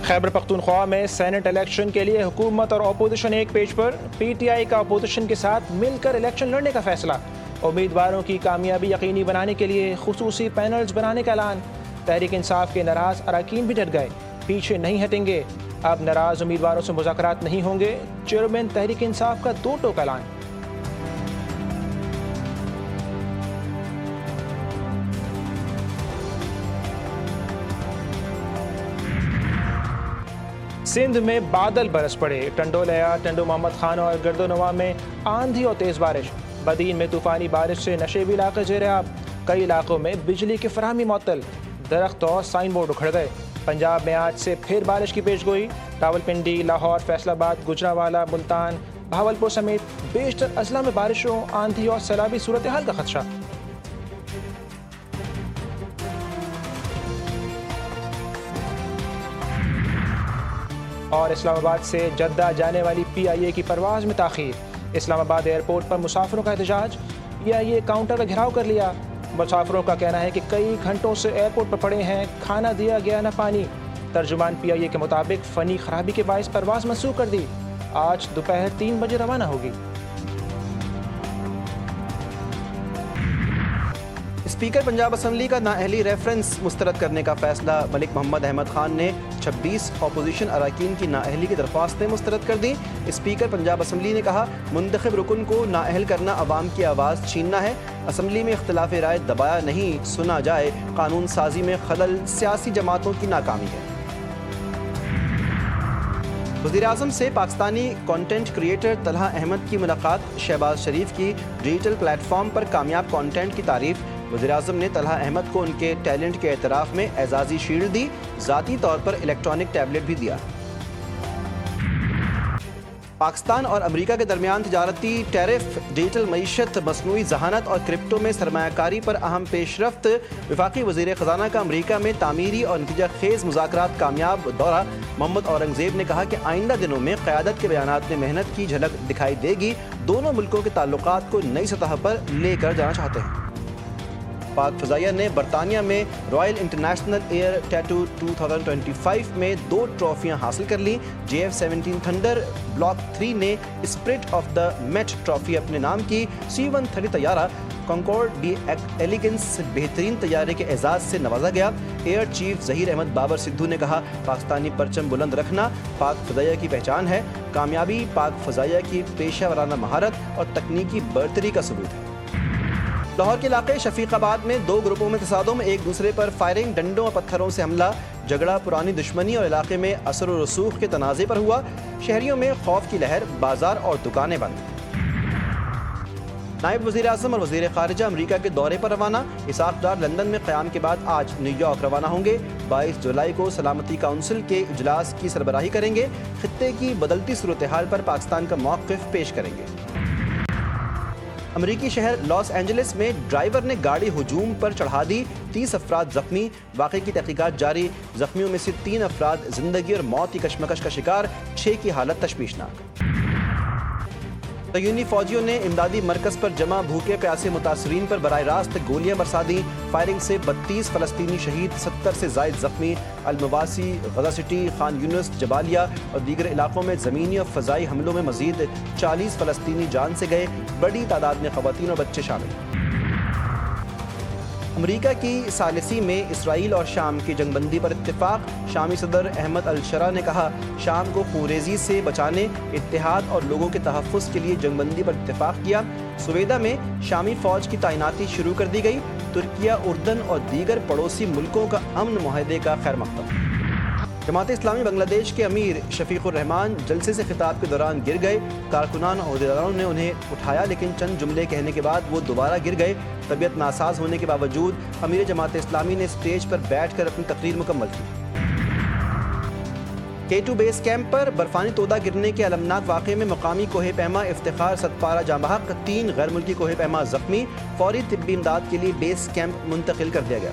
خیبر پختونخوا میں Saint election کے لیے حکومت اور اپوزیشن ایک page per, P T I کا اپوزیشن کے ساتھ مل کر الیکشن لڑنے کا فیصلہ، امیدواروں کی کامیابی یقینی بنانے کے لیے خصوصی پینلز بنانے کا اعلان، تحریک انصاف کے ناراض اراکین بھی ڈٹ گئے، پیچھے نہیں ہٹیں گے، اب ناراض امیدواروں سے مذاکرات نہیں ہوں گے، چیئرمین تحریک انصاف کا دو ٹوک اعلان۔ سندھ میں بادل برس پڑے، ٹنڈو لیا، ٹنڈو محمد خان اور گرد و نواح میں آندھی اور تیز بارش، بدین میں طوفانی بارش سے نشیبی علاقے زیر آب، کئی علاقوں میں بجلی کی فراہمی معطل، درخت اور سائن بورڈ اکھڑ گئے۔ پنجاب میں آج سے پھر بارش کی پیشگوئی، راولپنڈی، لاہور، فیصل آباد، گجرانوالہ، ملتان، بہاولپور سمیت بیشتر اضلاع میں بارشوں، آندھی اور سیلابی صورتحال کا خدشہ۔ اور اسلام آباد سے جدہ جانے والی پی آئی اے کی پرواز میں تاخیر، اسلام آباد ایئرپورٹ پر مسافروں کا احتجاج، پی آئی اے کاؤنٹر کا گھیراؤ کر لیا، مسافروں کا کہنا ہے کہ کئی گھنٹوں سے ایئرپورٹ پر پڑے ہیں، کھانا دیا گیا نہ پانی۔ ترجمان پی آئی اے کے مطابق فنی خرابی کے باعث پرواز منسوخ کر دی، آج دوپہر 3 بجے روانہ ہوگی۔ اسپیکر پنجاب اسمبلی کا نااہلی ریفرنس مسترد کرنے کا فیصلہ، ملک محمد احمد خان نے 26 اپوزیشن اراکین کی نااہلی کی درخواستیں مسترد کر دیں۔ اسپیکر پنجاب اسمبلی نے کہا، منتخب رکن کو نااہل کرنا عوام کی آواز چھیننا ہے، اسمبلی میں اختلاف رائے دبایا نہیں سنا جائے، قانون سازی میں خلل سیاسی جماعتوں کی ناکامی ہے۔ وزیراعظم سے پاکستانی کانٹینٹ کریٹر طلحہ احمد کی ملاقات، شہباز شریف کی ڈیجیٹل پلیٹ فارم پر کامیاب کانٹینٹ کی تعریف، وزیراعظم نے طلحہ احمد کو ان کے ٹیلنٹ کے اعتراف میں اعزازی شیلڈ دی، ذاتی طور پر الیکٹرانک ٹیبلٹ بھی دیا۔ پاکستان اور امریکہ کے درمیان تجارتی ٹیرف، ڈیجیٹل معیشت، مصنوعی ذہانت اور کرپٹو میں سرمایہ کاری پر اہم پیش رفت، وفاقی وزیر خزانہ کا امریکہ میں تعمیری اور نتیجہ خیز مذاکرات کامیاب دورہ، محمد اورنگزیب نے کہا کہ آئندہ دنوں میں قیادت کے بیانات میں محنت کی جھلک دکھائی دے گی، دونوں ملکوں کے تعلقات کو نئی سطح پر لے کر جانا چاہتے ہیں۔ پاک فضائیہ نے برطانیہ میں رائل انٹرنیشنل ایئر ٹیٹو 2025 میں 2 ٹرافیاں حاصل کر لیں، JF-17 تھنڈر بلاک 3 نے spirit of the meet trophy اپنے نام کی، C-130 طیارہ کنکورڈ ڈی ایلیگنس بہترین طیارے کے اعزاز سے نوازا گیا۔ ایئر چیف ظہیر احمد بابر سدھو نے کہا، پاکستانی پرچم بلند رکھنا پاک فضائیہ کی پہچان ہے، کامیابی پاک فضائیہ کی پیشہ ورانہ مہارت اور تکنیکی برتری کا ثبوت ہے۔ لاہور کے علاقے شفیق آباد میں 2 گروپوں میں تصادم، ایک دوسرے پر فائرنگ، ڈنڈوں اور پتھروں سے حملہ، جھگڑا پرانی دشمنی اور علاقے میں اثر و رسوخ کے تنازع پر ہوا، شہریوں میں خوف کی لہر، بازار اور دکانیں بند۔ نائب وزیر اعظم اور وزیر خارجہ امریکہ کے دورے پر روانہ، اسحاق ڈار لندن میں قیام کے بعد آج نیو یارک روانہ ہوں گے، 22 جولائی کو سلامتی کونسل کے اجلاس کی سربراہی کریں گے، خطے کی بدلتی صورتحال پر پاکستان کا موقف پیش کریں گے۔ امریکی شہر لاس اینجلس میں ڈرائیور نے گاڑی ہجوم پر چڑھا دی، 30 افراد زخمی، واقعے کی تحقیقات جاری، زخمیوں میں سے 3 افراد زندگی اور موت کی کشمکش کا شکار، 6 کی حالت تشویشناک۔ تعینی فوجیوں نے امدادی مرکز پر جمع بھوکے پیاسے متاثرین پر براہ راست گولیاں برسا دیں، فائرنگ سے 32 فلسطینی شہید، 70 سے زائد زخمی، المواسی، غزہ سٹی، خان یونس، جبالیہ اور دیگر علاقوں میں زمینی اور فضائی حملوں میں مزید 40 فلسطینی جان سے گئے، بڑی تعداد میں خواتین اور بچے شامل۔ امریکہ کی ثالثی میں اسرائیل اور شام کی جنگ بندی پر اتفاق، شامی صدر احمد الشرا نے کہا، شام کو خونریزی سے بچانے، اتحاد اور لوگوں کے تحفظ کے لیے جنگ بندی پر اتفاق کیا۔ سویدا میں شامی فوج کی تعیناتی شروع کر دی گئی، ترکیہ، اردن اور دیگر پڑوسی ملکوں کا امن معاہدے کا خیر مقدم۔ جماعت اسلامی بنگلہ دیش کے امیر شفیق الرحمان جلسے سے خطاب کے دوران گر گئے، کارکنان اور عہدیداروں نے انہیں اٹھایا لیکن چند جملے کہنے کے بعد وہ دوبارہ گر گئے، طبیعت ناساز ہونے کے باوجود امیر جماعت اسلامی نے اسٹیج پر بیٹھ کر اپنی تقریر مکمل کی۔ K2 بیس کیمپ پر برفانی تودہ گرنے کے المناک واقعے میں مقامی کوہ پیما افتخار ستپارہ جاں بحق، 3 غیر ملکی کوہ پیما زخمی، فوری طبی امداد کے لیے بیس کیمپ منتقل کر دیا گیا۔